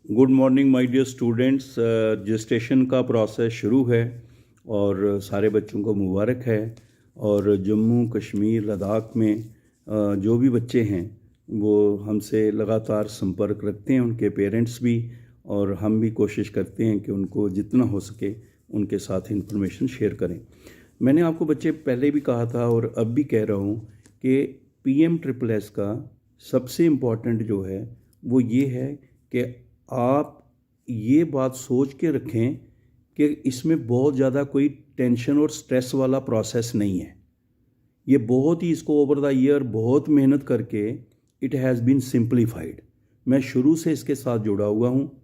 Good morning my dear students. Registration का process शुरू है और सारे बच्चों को मुबारक है। और जम्मू कश्मीर लद्दाख में जो भी बच्चे हैं वो हमसे लगातार संपर्क रखते हैं, उनके पेरेंट्स भी, और हम भी कोशिश करते हैं कि उनको जितना हो सके उनके साथ इंफॉर्मेशन शेयर करें। मैंने आपको बच्चे पहले भी कहा था और अब भी कह रहा हूँ कि PMSSS का सबसे इम्पॉर्टेंट जो है वो ये है कि आप ये बात सोच के रखें कि इसमें बहुत ज़्यादा कोई टेंशन और स्ट्रेस वाला प्रोसेस नहीं है। ये बहुत ही, इसको ओवर द ईयर बहुत मेहनत करके इट हैज़ बीन सिंप्लीफाइड। मैं शुरू से इसके साथ जुड़ा हुआ हूँ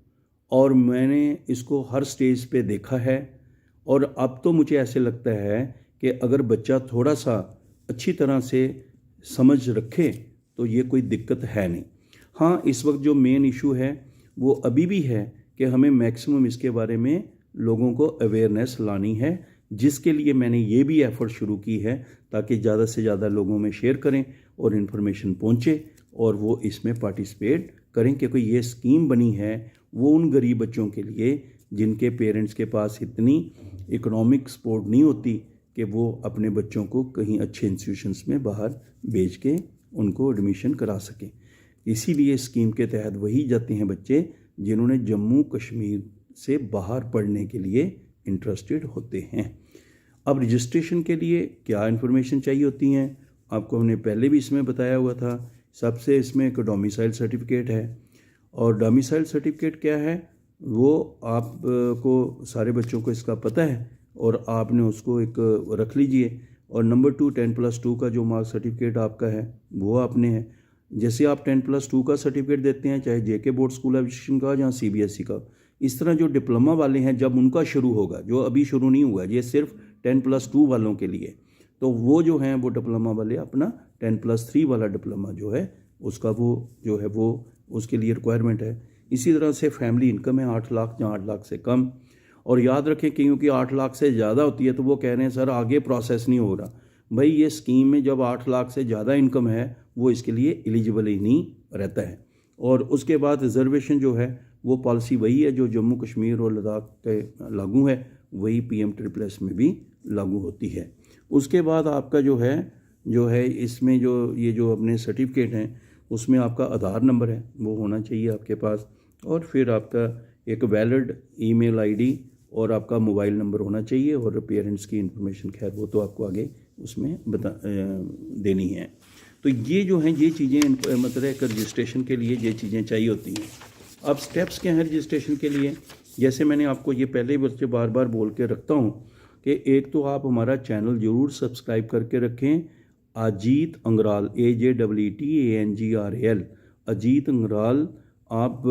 और मैंने इसको हर स्टेज पे देखा है। और अब तो मुझे ऐसे लगता है कि अगर बच्चा थोड़ा सा अच्छी तरह से समझ रखे तो ये कोई दिक्कत है नहीं। हाँ, इस वक्त जो मेन इशू है वो अभी भी है कि हमें मैक्सिमम इसके बारे में लोगों को अवेयरनेस लानी है, जिसके लिए मैंने ये भी एफर्ट शुरू की है ताकि ज़्यादा से ज़्यादा लोगों में शेयर करें और इन्फॉर्मेशन पहुँचे और वो इसमें पार्टिसिपेट करें। क्योंकि ये स्कीम बनी है वो उन गरीब बच्चों के लिए जिनके पेरेंट्स के पास इतनी इकोनॉमिक सपोर्ट नहीं होती कि वो अपने बच्चों को कहीं अच्छे इंस्टीट्यूशंस में बाहर भेज के उनको एडमिशन करा सकें। इसीलिए स्कीम के तहत वही जाते हैं बच्चे जिन्होंने जम्मू कश्मीर से बाहर पढ़ने के लिए इंटरेस्टेड होते हैं। अब रजिस्ट्रेशन के लिए क्या इन्फॉर्मेशन चाहिए होती हैं आपको हमने पहले भी इसमें बताया हुआ था। सबसे इसमें एक डोमिसाइल सर्टिफिकेट है, और डोमिसाइल सर्टिफिकेट क्या है वो आपको सारे बच्चों को इसका पता है और आपने उसको एक रख लीजिए। और नंबर 2 10+2 का जो मार्क्स सर्टिफिकेट आपका है वो आपने है। जैसे आप 10+2 का सर्टिफिकेट देते हैं, चाहे JK बोर्ड स्कूल एजुकेशन का या CBSE का, इस तरह जो डिप्लोमा वाले हैं जब उनका शुरू होगा, जो अभी शुरू नहीं हुआ, ये सिर्फ 10+2 वालों के लिए, तो वो जो हैं वो डिप्लोमा वाले अपना 10+3 वाला डिप्लोमा जो है उसका वो जो है वो उसके लिए रिक्वायरमेंट है। इसी तरह से फैमिली इनकम है 8 लाख या 8 लाख से कम। और याद रखें कि क्योंकि 8 लाख से ज़्यादा होती है तो वो कह रहे हैं सर आगे प्रोसेस नहीं हो रहा। भाई ये स्कीम में जब 8 लाख से ज़्यादा इनकम है वो इसके लिए एलिजिबल ही नहीं रहता है। और उसके बाद रिजर्वेशन जो है वो पॉलिसी वही है जो जम्मू कश्मीर और लद्दाख पे लागू है, वही PMSSS में भी लागू होती है। उसके बाद आपका जो है इसमें ये जो अपने सर्टिफिकेट हैं उसमें आपका आधार नंबर है वो होना चाहिए आपके पास, और फिर आपका एक वैलिड ईमेल आईडी और आपका मोबाइल नंबर होना चाहिए, और पेरेंट्स की इन्फॉर्मेशन खैर वो तो आपको आगे उसमें देनी है। तो ये जो हैं ये चीज़ें मतलब एक रजिस्ट्रेशन के लिए ये चीज़ें चाहिए होती हैं। अब स्टेप्स क्या हैं रजिस्ट्रेशन के लिए? जैसे मैंने आपको ये पहले ही बच्चे बार बार बोल के रखता हूँ कि एक तो आप हमारा चैनल ज़रूर सब्सक्राइब करके रखें। अजीत अंगराल AJEETANGRAL अजीत अंगराल आप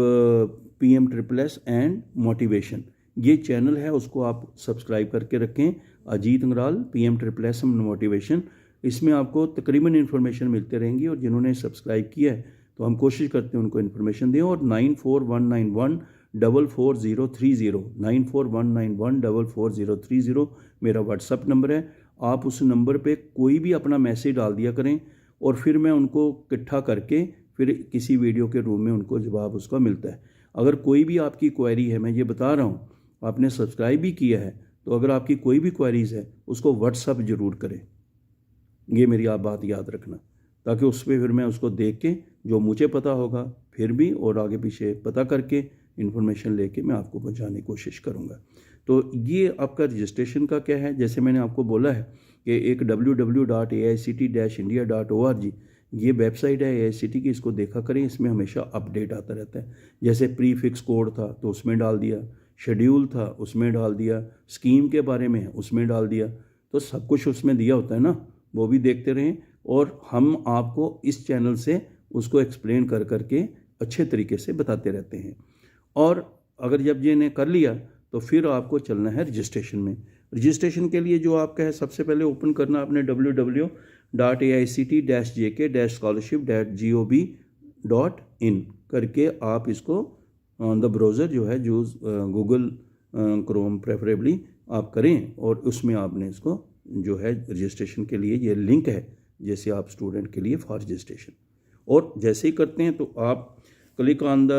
PMSSS एंड मोटिवेशन ये चैनल है, उसको आप सब्सक्राइब करके रखें। Ajit Angral PMSSS and motivation, इसमें आपको तकरीबन इन्फॉर्मेशन मिलते रहेंगी। और जिन्होंने सब्सक्राइब किया है तो हम कोशिश करते हैं उनको इन्फॉर्मेशन दें। और 9419144030 9419144030 मेरा व्हाट्सअप नंबर है। आप उस नंबर पे कोई भी अपना मैसेज डाल दिया करें और फिर मैं उनको इकट्ठा करके फिर किसी वीडियो के रूम में उनको जवाब उसका मिलता है। अगर कोई भी आपकी क्वेरी है, मैं ये बता रहा हूँ, आपने सब्सक्राइब भी किया है तो अगर आपकी कोई भी क्वेरीज़ है उसको व्हाट्सअप ज़रूर करें। ये मेरी आप बात याद रखना, ताकि उस पर फिर मैं उसको देख के जो मुझे पता होगा फिर भी और आगे पीछे पता करके इन्फॉर्मेशन लेके मैं आपको पहुंचाने की कोशिश करूंगा। तो ये आपका रजिस्ट्रेशन का क्या है, जैसे मैंने आपको बोला है कि एक www.aict-india.org ये वेबसाइट है AICT की, इसको देखा करें, इसमें हमेशा अपडेट आता रहता है। जैसे प्रीफिक्स कोड था तो उसमें डाल दिया, शेड्यूल था उसमें डाल दिया, स्कीम के बारे में उसमें डाल दिया, तो सब कुछ उसमें दिया होता है ना, वो भी देखते रहें। और हम आपको इस चैनल से उसको एक्सप्लेन कर करके अच्छे तरीके से बताते रहते हैं। और अगर जब ये ने कर लिया तो फिर आपको चलना है रजिस्ट्रेशन में। रजिस्ट्रेशन के लिए जो आपका है सबसे पहले ओपन करना आपने www.aict-scholarship.gov.in करके आप इसको ऑन द ब्राउज़र जो है जो गूगल क्रोम प्रेफरेबली आप करें, और उसमें आपने इसको जो है रजिस्ट्रेशन के लिए ये लिंक है जैसे आप स्टूडेंट के लिए फॉर रजिस्ट्रेशन। और जैसे ही करते हैं तो आप click on the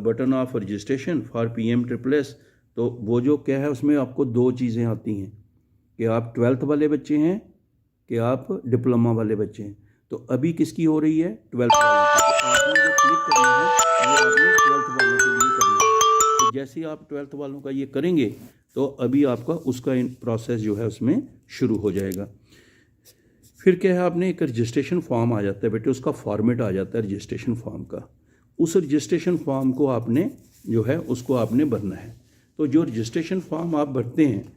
button of registration for PMSSS। तो वो जो क्या है उसमें आपको दो चीज़ें आती हैं कि आप 12th वाले बच्चे हैं कि आप डिप्लोमा वाले बच्चे हैं। तो अभी किसकी हो रही है? 12th वालों की। तो आपने जो क्लिक करना है वो आपने 12th वालों के लिए करना है। तो जैसे ही आप 12th वालों का ये करेंगे तो अभी आपका उसका प्रोसेस जो है उसमें शुरू हो जाएगा। फिर क्या है, आपने एक रजिस्ट्रेशन फॉर्म आ जाता है बेटे, उसका फॉर्मेट आ जाता है रजिस्ट्रेशन फॉर्म का। उस रजिस्ट्रेशन फॉर्म को आपने जो है उसको आपने भरना है। तो जो रजिस्ट्रेशन फॉर्म आप भरते हैं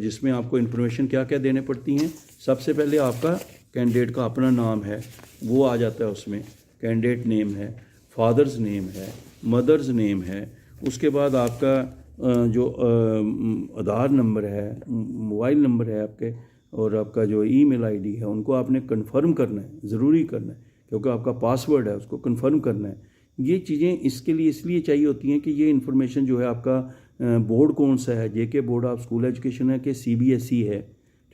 जिसमें आपको इन्फॉर्मेशन क्या क्या देने पड़ती हैं, सबसे पहले आपका कैंडिडेट का अपना नाम है वो आ जाता है उसमें, कैंडिडेट नेम है, फादर्स नेम है, मदर्स नेम है, उसके बाद आपका जो आधार नंबर है, मोबाइल नंबर है आपके, और आपका जो ईमेल आईडी है उनको आपने कंफर्म करना है, ज़रूरी करना है, क्योंकि आपका पासवर्ड है उसको कंफर्म करना है। ये चीज़ें इसके लिए इसलिए चाहिए होती हैं कि ये इन्फॉर्मेशन जो है आपका बोर्ड कौन सा है, JK board of school education है कि CBSE है,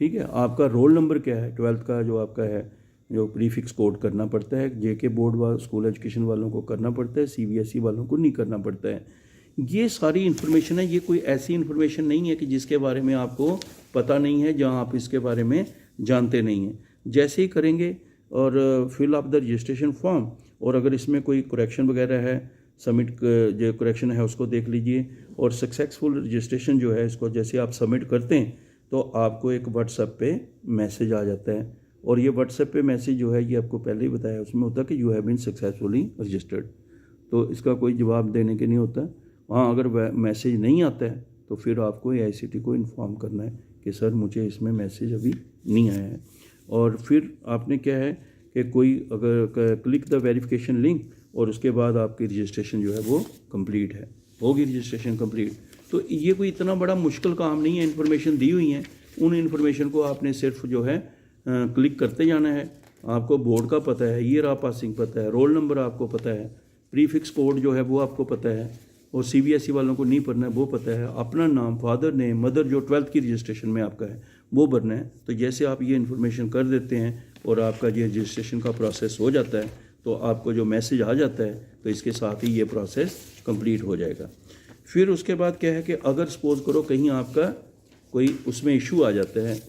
ठीक है, आपका रोल नंबर क्या है, 12th का जो आपका है जो प्रीफिक्स कोड करना पड़ता है, JK बोर्ड स्कूल एजुकेशन वालों को करना पड़ता है, CBSE वालों को नहीं करना पड़ता है। ये सारी इन्फॉर्मेशन है। ये कोई ऐसी इन्फॉर्मेशन नहीं है कि जिसके बारे में आपको पता नहीं है, जहां आप इसके बारे में जानते नहीं हैं। जैसे ही करेंगे और fill up the registration form, और अगर इसमें कोई करेक्शन वगैरह है, सबमिट जो करेक्शन है उसको देख लीजिए, और सक्सेसफुल रजिस्ट्रेशन जो है इसको जैसे आप सबमिट करते हैं तो आपको एक व्हाट्सएप पे मैसेज आ जाता है। और ये व्हाट्सएप पे मैसेज जो है ये आपको पहले ही बताया, उसमें होता है कि you have been successfully registered. तो इसका कोई जवाब देने के नहीं होता। वहाँ अगर मैसेज नहीं आता है तो फिर आपको AICTE को इन्फॉर्म करना है कि सर मुझे इसमें मैसेज अभी नहीं आया है। और फिर आपने क्या है कि कोई अगर क्लिक द वेरिफिकेशन लिंक, और उसके बाद आपकी रजिस्ट्रेशन जो है वो कंप्लीट है, होगी रजिस्ट्रेशन कंप्लीट। तो ये कोई इतना बड़ा मुश्किल काम नहीं है, इन्फॉर्मेशन दी हुई है, उन इन्फॉर्मेशन को आपने सिर्फ जो है क्लिक करते जाना है। आपको बोर्ड का पता है, ईयर ऑफ पासिंग पता है, रोल नंबर आपको पता है, प्रीफिक्स कोड जो है वो आपको पता है, और CBSE वालों को नहीं पढ़ना है वो पता है, अपना नाम, फादर नेम, मदर जो 12th की रजिस्ट्रेशन में आपका है वो भरना है। तो जैसे आप ये इन्फॉर्मेशन कर देते हैं और आपका ये रजिस्ट्रेशन का प्रोसेस हो जाता है तो आपको जो मैसेज आ जाता है तो इसके साथ ही ये प्रोसेस कंप्लीट हो जाएगा। फिर उसके बाद क्या है कि अगर सपोज करो कहीं आपका कोई उसमें इशू आ जाता है,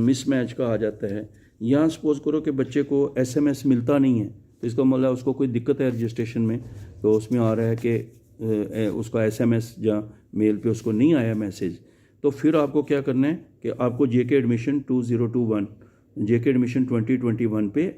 मिसमैच का आ जाता है, या सपोज करो कि बच्चे को SMS मिलता नहीं है, तो इसका मतलब उसको कोई दिक्कत है रजिस्ट्रेशन में, तो उसमें आ रहा है कि उसका SMS या मेल पे उसको नहीं आया मैसेज, तो फिर आपको क्या करना है कि आपको JK एडमिशन 2021 JK एडमिशन 2021 पे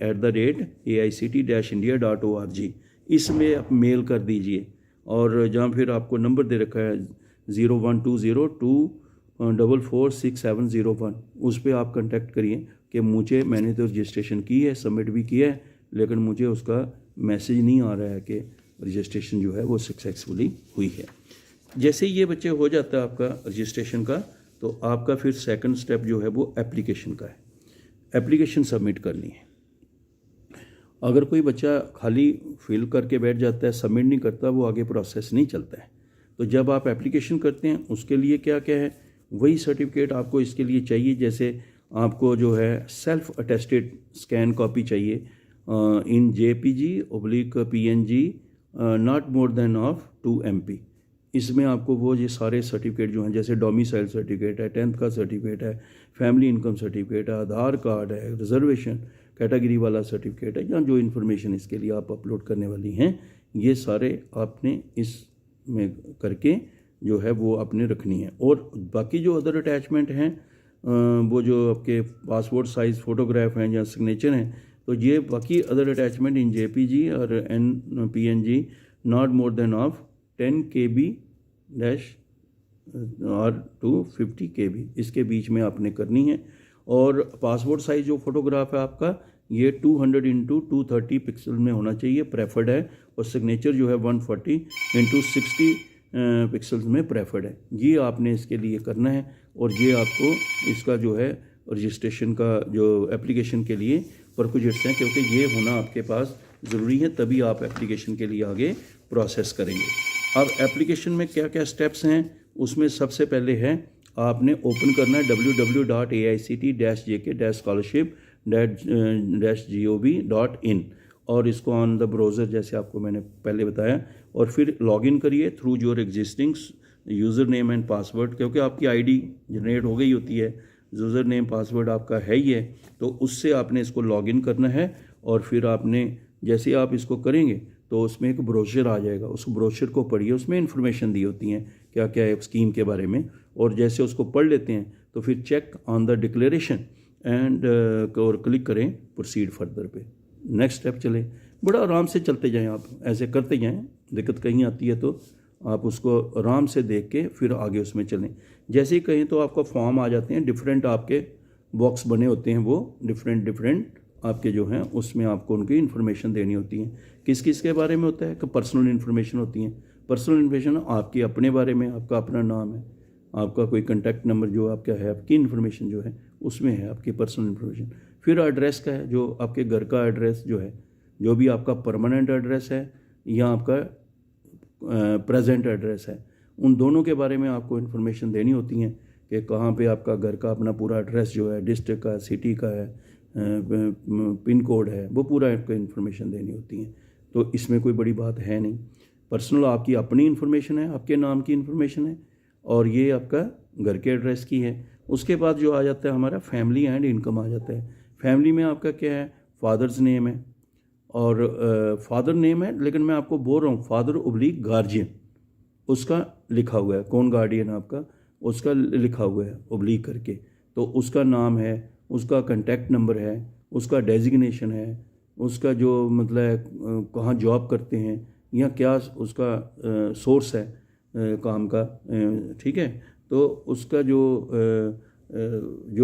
@AICTE-India.org इसमें आप मेल कर दीजिए, और जहाँ फिर आपको नंबर दे रखा है 0120244670 उस पर आप कांटेक्ट करिए कि मैंने तो रजिस्ट्रेशन की है, सबमिट भी किया है, लेकिन मुझे उसका मैसेज नहीं आ रहा है कि रजिस्ट्रेशन जो है वो सक्सेसफुली हुई है। जैसे ही ये बच्चे हो जाता है आपका रजिस्ट्रेशन का, तो आपका फिर सेकंड स्टेप जो है वो एप्लीकेशन का है। एप्लीकेशन सबमिट करनी है। अगर कोई बच्चा खाली फिल करके बैठ जाता है, सबमिट नहीं करता, वो आगे प्रोसेस नहीं चलता है। तो जब आप एप्लीकेशन करते हैं उसके लिए क्या क्या है, वही सर्टिफिकेट आपको इसके लिए चाहिए। जैसे आपको जो है सेल्फ अटेस्टेड स्कैन कॉपी चाहिए इन JPG/PNG not more than of 2 MB। इसमें आपको वो ये सारे सर्टिफिकेट जो हैं, जैसे डोमिसाइल सर्टिफिकेट है, 10th का सर्टिफिकेट है, फैमिली इनकम सर्टिफिकेट है, आधार कार्ड है, रिजर्वेशन कैटेगरी वाला सर्टिफिकेट है, या जो इन्फॉर्मेशन इसके लिए आप अपलोड करने वाली हैं, ये सारे आपने इसमें करके जो है वो आपने रखनी है। और बाकी जो अदर अटैचमेंट हैं, वो जो आपके पासपोर्ट साइज़ फ़ोटोग्राफ हैं या सिग्नेचर हैं, तो ये बाकी अदर अटैचमेंट इन JPG और PNG not more than of 10 KB और 250 KB इसके बीच में आपने करनी है। और पासपोर्ट साइज़ जो फोटोग्राफ है आपका, ये 200x230 पिक्सल में होना चाहिए, प्रेफर्ड है। और सिग्नेचर जो है 140x60 पिक्सल्स में प्रेफर्ड है। ये आपने इसके लिए करना है, और ये आपको इसका जो है रजिस्ट्रेशन का जो एप्लीकेशन के लिए प्रोसीजर्स हैं, क्योंकि ये होना आपके पास ज़रूरी है, तभी आप एप्लीकेशन के लिए आगे प्रोसेस करेंगे। अब एप्लीकेशन में क्या क्या स्टेप्स हैं, उसमें सबसे पहले है आपने ओपन करना है www.AICTE-JK-scholarship-gov.in, और इसको ऑन द ब्राउज़र जैसे आपको मैंने पहले बताया, और फिर लॉगिन करिए through your existing user name and password, क्योंकि आपकी आईडी जनरेट हो गई होती है, यूज़र नेम पासवर्ड आपका है ही है, तो उससे आपने इसको लॉगिन करना है। और फिर आपने जैसे आप इसको करेंगे तो उसमें एक ब्रोशर आ जाएगा, उस ब्रोशर को पढ़िए, उसमें इन्फॉर्मेशन दी होती हैं क्या क्या है स्कीम के बारे में, और जैसे उसको पढ़ लेते हैं तो फिर check on the declaration and और क्लिक करें प्रोसीड फर्दर पे, नेक्स्ट स्टेप चले। बड़ा आराम से चलते जाएं, आप ऐसे करते जाएं, दिक्कत कहीं आती है तो आप उसको आराम से देख के फिर आगे उसमें चलें। जैसे ही कहें तो आपका फॉर्म आ जाते हैं, डिफरेंट आपके बॉक्स बने होते हैं, वो डिफरेंट आपके जो हैं उसमें आपको उनकी इन्फॉर्मेशन देनी होती है। किस किस के बारे में होता है कि पर्सनल इन्फॉर्मेशन होती हैं। पर्सनल इन्फॉर्मेशन आपकी अपने बारे में, आपका अपना नाम है, आपका कोई कॉन्टैक्ट नंबर जो आपका है, आपकी इन्फॉर्मेशन जो है उसमें है आपकी पर्सनल इन्फॉर्मेशन। फिर एड्रेस का है, जो आपके घर का एड्रेस जो है, जो भी आपका परमानेंट एड्रेस है या आपका प्रेजेंट एड्रेस है, उन दोनों के बारे में आपको इन्फॉर्मेशन देनी होती है कि कहाँ पे आपका घर का अपना पूरा एड्रेस जो है, डिस्ट्रिक्ट का, सिटी का है, पिन कोड है, वो पूरा आपको इन्फॉर्मेशन देनी होती है। तो इसमें कोई बड़ी बात है नहीं। पर्सनल आपकी अपनी इन्फॉर्मेशन है, आपके नाम की इन्फॉर्मेशन है, और ये आपका घर के एड्रेस की है। उसके बाद जो आ जाता है हमारा फैमिली एंड इनकम आ जाता है। फैमिली में आपका क्या है, फादर्स नेम है, और फादर नेम है, लेकिन मैं आपको बोल रहा हूँ फादर ओब्लिक गार्जियन, उसका लिखा हुआ है, कौन गार्डियन आपका, उसका लिखा हुआ है ओब्लिक करके, तो उसका नाम है, उसका कांटेक्ट नंबर है, उसका डेजिग्नेशन है, उसका जो मतलब कहाँ जॉब करते हैं या क्या उसका सोर्स है काम का, ठीक है, तो उसका जो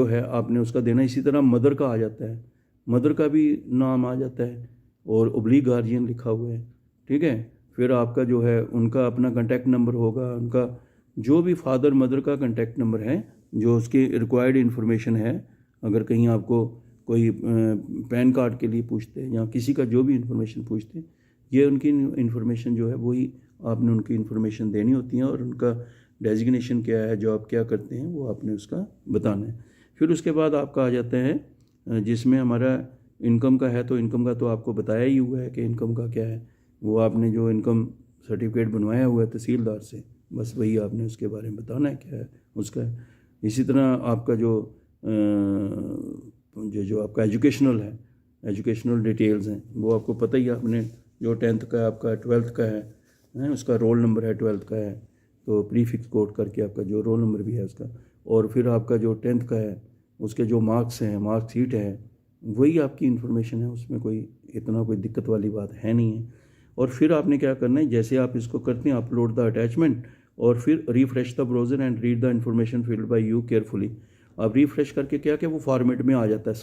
है आपने उसका देना। इसी तरह मदर का आ जाता है, मदर का भी नाम आ जाता है और ओब्लिक गार्जियन लिखा हुआ है, ठीक है। फिर आपका जो है उनका अपना कांटेक्ट नंबर होगा, उनका जो भी फादर मदर का कांटेक्ट नंबर है, जो उसकी रिक्वायर्ड इन्फॉर्मेशन है। अगर कहीं आपको कोई पैन कार्ड के लिए पूछते हैं या किसी का जो भी इन्फॉर्मेशन पूछते हैं, ये उनकी इन्फॉर्मेशन जो है वही आपने उनकी इन्फॉर्मेशन देनी होती है, और उनका डेजिग्नेशन क्या है, जॉब क्या करते हैं, वो आपने उसका बताना है। फिर उसके बाद आपका आ जाता है जिसमें हमारा इनकम का है, तो इनकम का तो आपको बताया ही हुआ है कि इनकम का क्या है, वो आपने जो इनकम सर्टिफिकेट बनवाया हुआ है तहसीलदार से, बस वही आपने उसके बारे में बताना है क्या है उसका। इसी तरह आपका जो आपका एजुकेशनल है, एजुकेशनल डिटेल्स हैं, वो आपको पता ही है। आपने जो 10th का है, आपका 12th का है, उसका रोल नंबर है, 12th का है तो प्रीफिक्स कोड करके आपका जो रोल नंबर भी है उसका, और फिर आपका जो 10th का है उसके जो मार्क्स हैं, मार्कशीट है, वही आपकी इन्फॉर्मेशन है, उसमें कोई इतना कोई दिक्कत वाली बात है नहीं है। और फिर आपने क्या करना है, जैसे आप इसको करते हैं अपलोड द अटैचमेंट, और फिर refresh the browser and read the information filled by you carefully. आप रिफ्रेश करके क्या क्या वो फॉर्मेट में आ जाता है,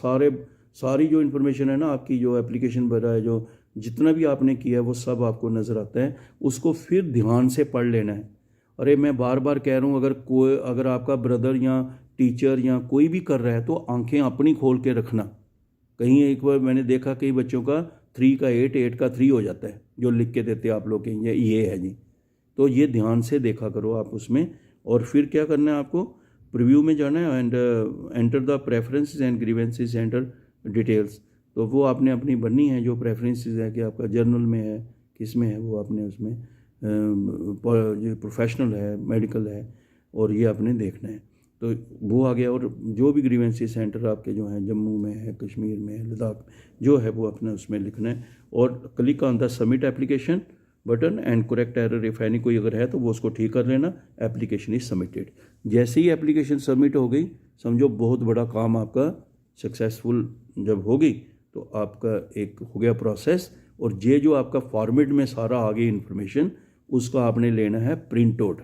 सारी जो इन्फॉर्मेशन है ना आपकी, जो एप्लीकेशन भरा है, जो जितना भी आपने किया है वो सब आपको नज़र आता है। उसको फिर ध्यान से पढ़ लेना है। अरे मैं बार बार कह रहा हूँ, अगर आपका ब्रदर या टीचर या कोई भी कर रहा है तो आंखें अपनी खोल के रखना। कहीं एक बार मैंने देखा कई बच्चों का 3 का 8, 8 का 3 हो जाता है, जो लिख के देते आप लोग के ये है जी, तो ये ध्यान से देखा करो आप उसमें। और फिर क्या करना है, आपको प्रीव्यू में जाना है and enter the preferences and grievances enter details. तो वो आपने अपनी भरनी है, जो प्रेफरेंसेस है कि आपका जर्नल में है, किस में है, वो आपने उसमें जो प्रोफेशनल है, मेडिकल है, और ये आपने देखना है। तो वो आ गया। और जो भी ग्रीवेंसेस सेंटर आपके जो हैं जम्मू में है, कश्मीर में है, लद्दाख जो है, वो अपने उसमें लिखना है। और click on the submit application button and correct error if any कोई अगर है तो वो उसको ठीक कर लेना। Application is submitted. जैसे ही एप्लीकेशन सबमिट हो गई, समझो बहुत बड़ा काम आपका सक्सेसफुल जब हो गई, तो आपका एक हो गया प्रोसेस। और ये जो आपका फॉर्मेट में सारा आ गई इन्फॉर्मेशन, उसका आपने लेना है प्रिंट आउट,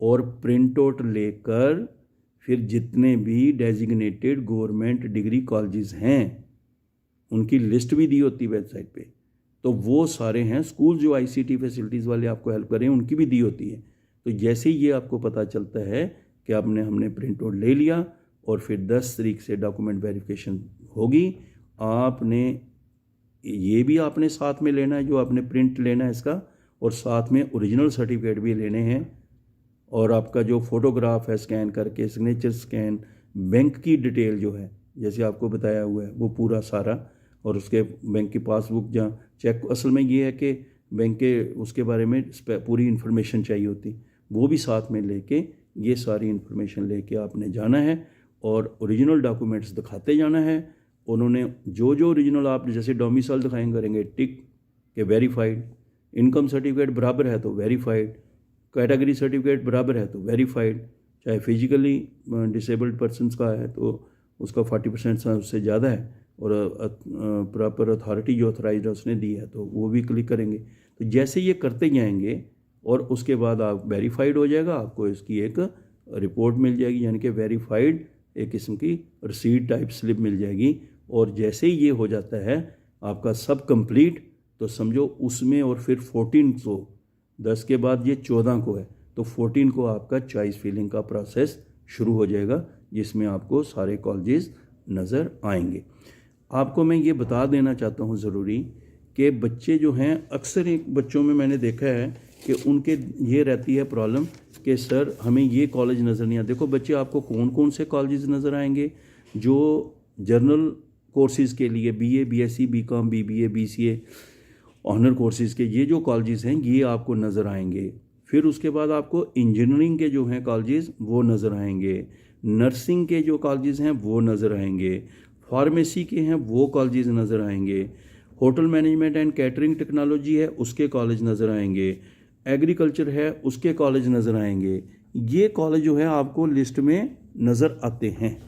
और प्रिंट आउट लेकर फिर जितने भी डेजिग्नेटेड गवर्नमेंट डिग्री कॉलेजेस हैं उनकी लिस्ट भी दी होती है वेबसाइट पे, तो वो सारे हैं। स्कूल जो आईसीटी फैसिलिटीज़ वाले आपको हेल्प कर रहे हैं उनकी भी दी होती है। तो जैसे ही ये आपको पता चलता है कि हमने प्रिंट आउट ले लिया, और फिर 10 तारीख से डॉक्यूमेंट वेरिफिकेशन होगी, आपने ये भी आपने साथ में लेना है, जो आपने प्रिंट लेना है इसका, और साथ में ओरिजिनल सर्टिफिकेट भी लेने हैं। और आपका जो फोटोग्राफ है स्कैन करके, सिग्नेचर स्कैन, बैंक की डिटेल जो है जैसे आपको बताया हुआ है, वो पूरा सारा और उसके बैंक की पासबुक जहाँ चेक, असल में ये है कि बैंक के उसके बारे में पूरी इन्फॉर्मेशन चाहिए होती, वो भी साथ में लेके ये सारी इन्फॉर्मेशन लेके आपने जाना है और ओरिजिनल डॉक्यूमेंट्स दिखाते जाना है। उन्होंने जो जो ओरिजिनल आप जैसे डोमिसाइल दिखाएंगे करेंगे टिक के वेरीफाइड, इनकम सर्टिफिकेट बराबर है तो वेरीफाइड, कैटेगरी सर्टिफिकेट बराबर है तो वेरीफाइड, चाहे फिजिकली डिसेबल्ड पर्सनस का है तो उसका 40% उससे ज़्यादा है और प्रॉपर अथॉरिटी जो अथोराइज है उसने दी है तो वो भी क्लिक करेंगे। तो जैसे ये करते जाएंगे और उसके बाद आप वेरीफाइड हो जाएगा, आपको इसकी एक रिपोर्ट मिल जाएगी, यानी कि वेरीफाइड एक किस्म की रसीद टाइप स्लिप मिल जाएगी। और जैसे ही ये हो जाता है आपका सब कंप्लीट, तो समझो उसमें और फिर 14 को 10 के बाद ये 14 को है तो 14 को आपका चॉइस फिलिंग का प्रोसेस शुरू हो जाएगा, जिसमें आपको सारे कॉलेजेस नज़र आएंगे। आपको मैं ये बता देना चाहता हूँ ज़रूरी कि बच्चे जो हैं अक्सर एक बच्चों में मैंने देखा है कि उनके ये रहती है प्रॉब्लम कि सर हमें ये कॉलेज नज़र नहीं आता। देखो बच्चे, आपको कौन कौन से कॉलेजेस नज़र आएंगे जो जर्नल कोर्सेज़ के लिए BA BSc BCom BBA BCA honour courses के ये जो कॉलेजेस हैं ये आपको नज़र आएंगे। फिर उसके बाद आपको इंजीनियरिंग के जो हैं कॉलेजेस वो नज़र आएंगे, नर्सिंग के जो कॉलेजेस हैं वो नज़र आएंगे, फार्मेसी के हैं वो कॉलेजेस नज़र आएंगे, hotel management and catering technology है उसके कॉलेज नज़र आएंगे, एग्रीकल्चर है उसके कॉलेज नज़र आएंगे। ये कॉलेज जो है आपको लिस्ट में नज़र आते हैं।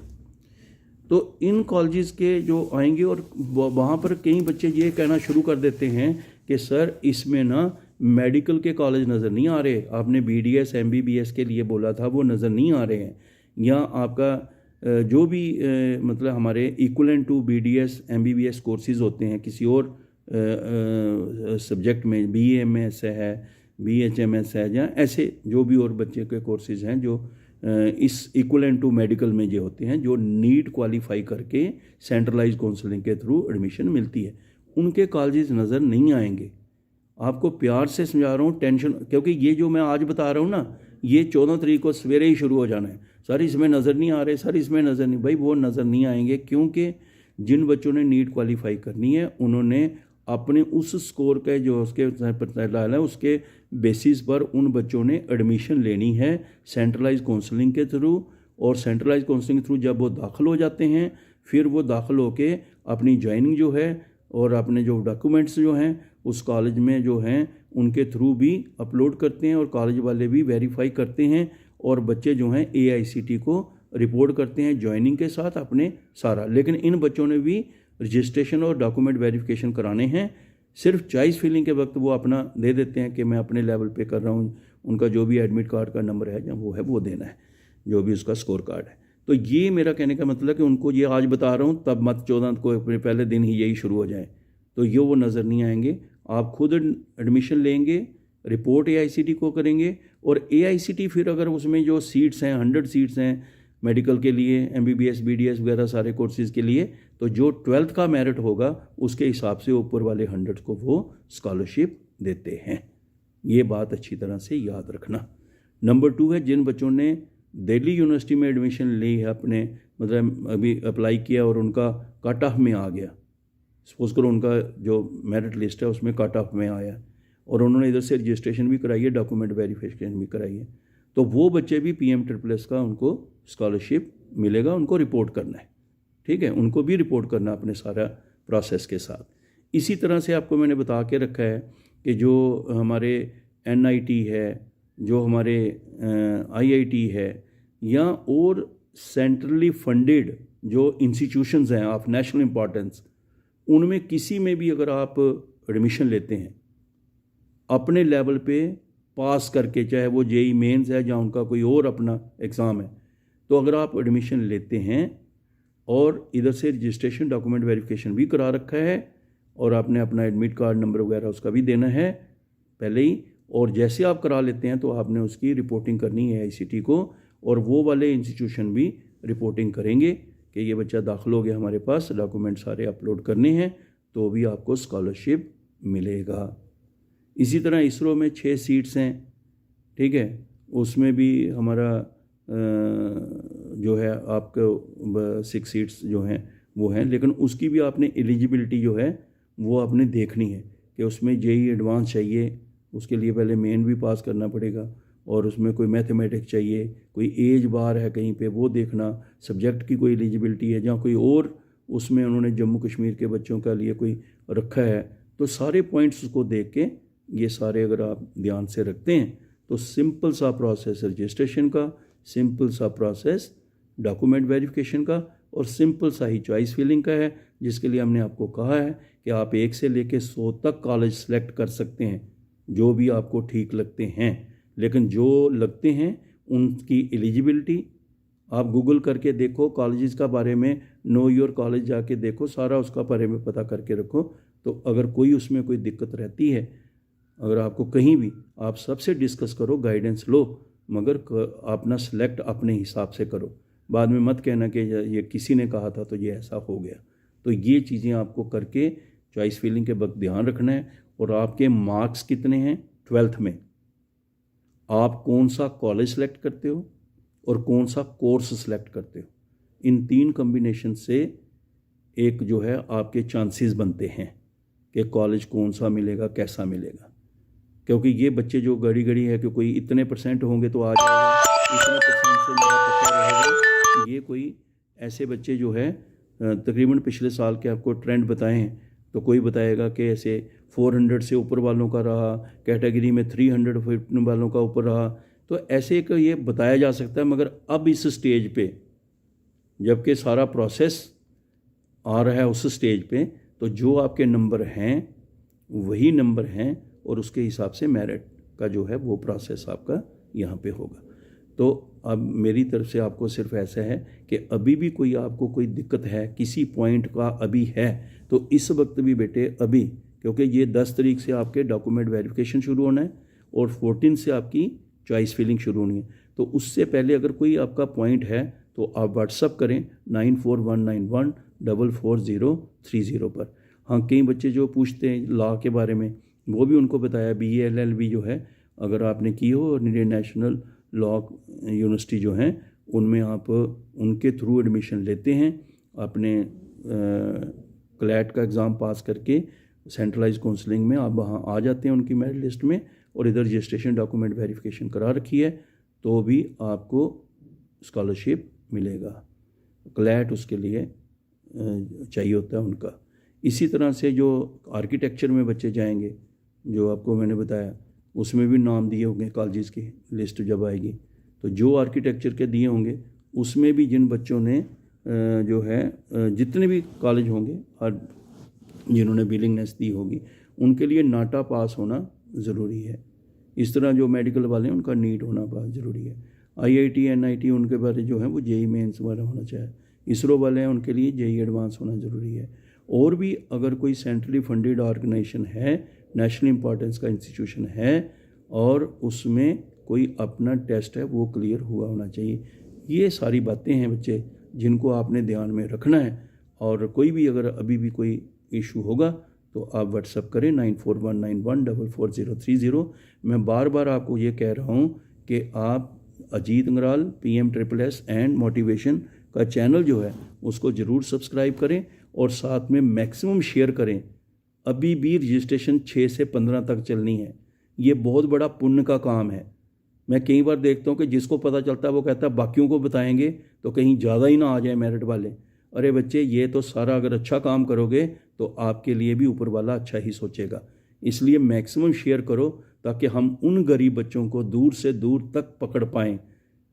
तो इन कॉलेजेस के जो आएंगे और वहाँ पर कई बच्चे ये कहना शुरू कर देते हैं कि सर इसमें ना मेडिकल के कॉलेज नज़र नहीं आ रहे, आपने BDS MBBS के लिए बोला था वो नज़र नहीं आ रहे हैं, या आपका जो भी मतलब हमारे equivalent to BDS MBBS courses होते हैं किसी और सब्जेक्ट में, BAMS है BHMS है या ऐसे जो भी और बच्चे के कोर्सेज़ हैं जो इस इक्वलेंट टू मेडिकल में ये होते हैं, जो नीट क्वालिफाई करके सेंट्रलाइज काउंसलिंग के थ्रू एडमिशन मिलती है, उनके कॉलेजेस नज़र नहीं आएंगे। आपको प्यार से समझा रहा हूँ, टेंशन, क्योंकि ये जो मैं आज बता रहा हूँ ना ये 14 तारीख को सवेरे ही शुरू हो जाना है। सर इसमें नज़र नहीं आ रहे, सर इसमें नज़र नहीं, भाई वो नज़र नहीं आएंगे, क्योंकि जिन बच्चों ने नीट क्वालिफाई करनी है उन्होंने अपने उस स्कोर के जो उसके परसेंटाइल है उसके बेसिस पर उन बच्चों ने एडमिशन लेनी है सेंट्रलाइज काउंसलिंग के थ्रू। और सेंट्रलाइज काउंसलिंग के थ्रू जब वो दाखिल हो जाते हैं फिर वो दाखिल होके अपनी ज्वाइनिंग जो है और अपने जो डॉक्यूमेंट्स जो हैं उस कॉलेज में जो हैं उनके थ्रू भी अपलोड करते हैं और कॉलेज वाले भी वेरीफाई करते हैं और बच्चे जो हैं AICT को रिपोर्ट करते हैं ज्वाइनिंग के साथ अपने सारा। लेकिन इन बच्चों ने भी रजिस्ट्रेशन और डॉक्यूमेंट वेरिफिकेशन कराने हैं, सिर्फ चॉइस फिलिंग के वक्त वो अपना दे देते हैं कि मैं अपने लेवल पे कर रहा हूँ, उनका जो भी एडमिट कार्ड का नंबर है या वो है वो देना है, जो भी उसका स्कोर कार्ड है। तो ये मेरा कहने का मतलब कि उनको ये आज बता रहा हूँ तब मत 14 को अपने पहले दिन ही यही शुरू हो जाए, तो ये वो नज़र नहीं आएंगे। आप खुद एडमिशन लेंगे, रिपोर्ट AICT को करेंगे और AICT फिर अगर उसमें जो सीट्स हैं 100 सीट्स हैं मेडिकल के लिए, MBBS BDS वगैरह सारे कोर्सेज़ के लिए, तो जो 12th का मेरिट होगा उसके हिसाब से ऊपर वाले 100 को वो स्कॉलरशिप देते हैं। ये बात अच्छी तरह से याद रखना। नंबर 2 है जिन बच्चों ने दिल्ली यूनिवर्सिटी में एडमिशन ली है, अपने मतलब अभी अप्लाई किया और उनका कट ऑफ में आ गया, सपोज करो उनका जो मेरिट लिस्ट है उसमें कट ऑफ में आया और उन्होंने इधर से रजिस्ट्रेशन भी कराई है, डॉक्यूमेंट वेरिफिकेशन भी कराई है, तो वो बच्चे भी PM++ का उनको स्कॉलरशिप मिलेगा, उनको रिपोर्ट करना है, ठीक है, उनको भी रिपोर्ट करना अपने सारा प्रोसेस के साथ। इसी तरह से आपको मैंने बता के रखा है कि जो हमारे NIT है, जो हमारे IIT है या और सेंट्रली फंडेड जो इंस्टीट्यूशंस हैं ऑफ नेशनल इम्पॉर्टेंस, उनमें किसी में भी अगर आप एडमिशन लेते हैं अपने लेवल पे पास करके, चाहे वो JEE मेंस है या उनका कोई और अपना एग्ज़ाम है, तो अगर आप एडमिशन लेते हैं और इधर से रजिस्ट्रेशन डॉक्यूमेंट वेरिफिकेशन भी करा रखा है और आपने अपना एडमिट कार्ड नंबर वगैरह उसका भी देना है पहले ही, और जैसे आप करा लेते हैं तो आपने उसकी रिपोर्टिंग करनी है AICT को, और वो वाले इंस्टीट्यूशन भी रिपोर्टिंग करेंगे कि ये बच्चा दाखिल हो गया हमारे पास, डॉक्यूमेंट सारे अपलोड करने हैं, तो भी आपको स्कॉलरशिप मिलेगा। इसी तरह ISRO में 6 सीट्स हैं, ठीक है, उसमें भी हमारा जो है आपको 6 सीट्स जो हैं वो हैं, लेकिन उसकी भी आपने एलिजिबिलिटी जो है वो आपने देखनी है कि उसमें जेईई एडवांस चाहिए, उसके लिए पहले मेन भी पास करना पड़ेगा, और उसमें कोई मैथमेटिक्स चाहिए, कोई एज बार है कहीं पे वो देखना, सब्जेक्ट की कोई एलिजिबिलिटी है जहाँ कोई और उसमें उन्होंने जम्मू कश्मीर के बच्चों के लिए कोई रखा है, तो सारे पॉइंट्स को देख के ये सारे अगर आप ध्यान से रखते हैं तो सिंपल सा प्रोसेस रजिस्ट्रेशन का, सिंपल सा प्रोसेस डॉक्यूमेंट वेरिफिकेशन का, और सिंपल सा ही चॉइस फिलिंग का है, जिसके लिए हमने आपको कहा है कि आप 1 से लेकर 100 तक कॉलेज सेलेक्ट कर सकते हैं जो भी आपको ठीक लगते हैं, लेकिन जो लगते हैं उनकी एलिजिबिलिटी आप गूगल करके देखो, कॉलेजेस का बारे में नो योर कॉलेज जाके देखो, सारा उसका बारे में पता करके रखो। तो अगर कोई उसमें कोई दिक्कत रहती है, अगर आपको कहीं भी, आप सबसे डिस्कस करो, गाइडेंस लो, मगर अपना सेलेक्ट अपने हिसाब से करो। बाद में मत कहना कि ये किसी ने कहा था तो ये ऐसा हो गया। तो ये चीज़ें आपको करके चॉइस फिलिंग के वक्त ध्यान रखना है। और आपके मार्क्स कितने हैं 12th में, आप कौन सा कॉलेज सेलेक्ट करते हो और कौन सा कोर्स सेलेक्ट करते हो, इन 3 कॉम्बिनेशन से एक जो है आपके चांसेस बनते हैं कि कॉलेज कौन सा मिलेगा, कैसा मिलेगा। क्योंकि ये बच्चे जो घड़ी है कि कोई इतने % होंगे तो आ जाएगा, इतने % से मेरा पक्का रहेगा, ये कोई ऐसे बच्चे जो है तकरीबन पिछले साल के आपको ट्रेंड बताए हैं, तो कोई बताएगा कि ऐसे 400 से ऊपर वालों का रहा, कैटेगरी में 300 वालों का ऊपर रहा, तो ऐसे एक ये बताया जा सकता है। मगर अब इस स्टेज पे जबकि सारा प्रोसेस आ रहा है उस स्टेज पे, तो जो आपके नंबर हैं वही नंबर हैं, और उसके हिसाब से मेरिट का जो है वो प्रोसेस आपका यहाँ पे होगा। तो अब मेरी तरफ से आपको सिर्फ ऐसा है कि अभी भी कोई आपको कोई दिक्कत है किसी पॉइंट का अभी है, तो इस वक्त भी बेटे अभी, क्योंकि ये 10 तारीख से आपके डॉक्यूमेंट वेरिफिकेशन शुरू होना है और 14 से आपकी चॉइस फिलिंग शुरू होनी है। तो उससे पहले अगर कोई आपका पॉइंट है तो आप व्हाट्सअप करें 9419144030 पर। हाँ, कई बच्चे जो पूछते हैं लॉ के बारे में, वो भी उनको बताया, BA LLB जो है अगर आपने की हो, और इंडियन नेशनल लॉ यूनिवर्सिटी जो हैं उनमें आप उनके थ्रू एडमिशन लेते हैं, अपने क्लैट का एग्ज़ाम पास करके सेंट्रलाइज काउंसलिंग में आप वहाँ आ जाते हैं उनकी मेरिट लिस्ट में, और इधर रजिस्ट्रेशन डॉक्यूमेंट वेरिफिकेशन करा रखी है तो भी आपको स्कॉलरशिप मिलेगा। क्लैट उसके लिए चाहिए होता है उनका। इसी तरह से जो आर्किटेक्चर में बच्चे जाएंगे, जो आपको मैंने बताया, उसमें भी नाम दिए होंगे कॉलेजेस की लिस्ट जब आएगी, तो जो आर्किटेक्चर के दिए होंगे उसमें भी जिन बच्चों ने जो है जितने भी कॉलेज होंगे और जिन्होंने विलिंगनेस दी होगी उनके लिए नाटा पास होना ज़रूरी है। इस तरह जो मेडिकल वाले हैं उनका नीट होना बहुत ज़रूरी है। IIT NIT उनके बारे जो है वो JEE मेंस वाला होना चाहिए। इसरो वाले हैं उनके लिए JEE एडवांस होना ज़रूरी है। और भी अगर कोई सेंट्रली फंडेड ऑर्गेनाइजेशन है, नेशनल इंपॉर्टेंस का इंस्टीट्यूशन है, और उसमें कोई अपना टेस्ट है वो क्लियर हुआ होना चाहिए। ये सारी बातें हैं बच्चे जिनको आपने ध्यान में रखना है। और कोई भी अगर अभी भी कोई इशू होगा तो आप व्हाट्सअप करें 9419144030। मैं बार बार आपको ये कह रहा हूँ कि आप Ajit Angral PM++ and motivation का चैनल जो है उसको ज़रूर सब्सक्राइब करें और साथ में मैक्सिमम शेयर करें। अभी भी रजिस्ट्रेशन 6 से 15 तक चलनी है। ये बहुत बड़ा पुण्य का काम है। मैं कई बार देखता हूँ कि जिसको पता चलता है वो कहता है बाकियों को बताएंगे तो कहीं ज़्यादा ही ना आ जाए मेरिट वाले। अरे बच्चे, ये तो सारा अगर अच्छा काम करोगे तो आपके लिए भी ऊपर वाला अच्छा ही सोचेगा। इसलिए मैक्सिमम शेयर करो ताकि हम उन गरीब बच्चों को दूर से दूर तक पकड़ पाएँ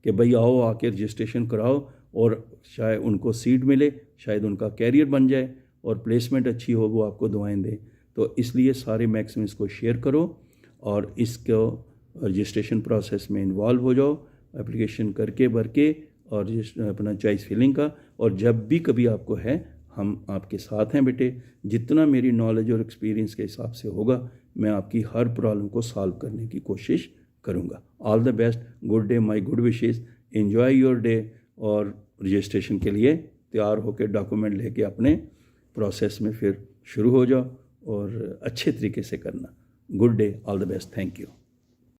कि भाई आओ आके रजिस्ट्रेशन कराओ, और शायद उनको सीट मिले, शायद उनका कैरियर बन जाए और प्लेसमेंट अच्छी हो, वो आपको दुआएं दें। तो इसलिए सारे मैक्सिमम इसको शेयर करो और इसको रजिस्ट्रेशन प्रोसेस में इन्वॉल्व हो जाओ, एप्लीकेशन करके भर के, और अपना चॉइस फिलिंग का। और जब भी कभी आपको है, हम आपके साथ हैं बेटे। जितना मेरी नॉलेज और एक्सपीरियंस के हिसाब से होगा मैं आपकी हर प्रॉब्लम को सॉल्व करने की कोशिश करूँगा। All the best, good day, my good wishes, enjoy your day. और रजिस्ट्रेशन के लिए तैयार होकर डॉक्यूमेंट लेके अपने प्रोसेस में फिर शुरू हो जाओ और अच्छे तरीके से करना। Good day, all the best, thank you.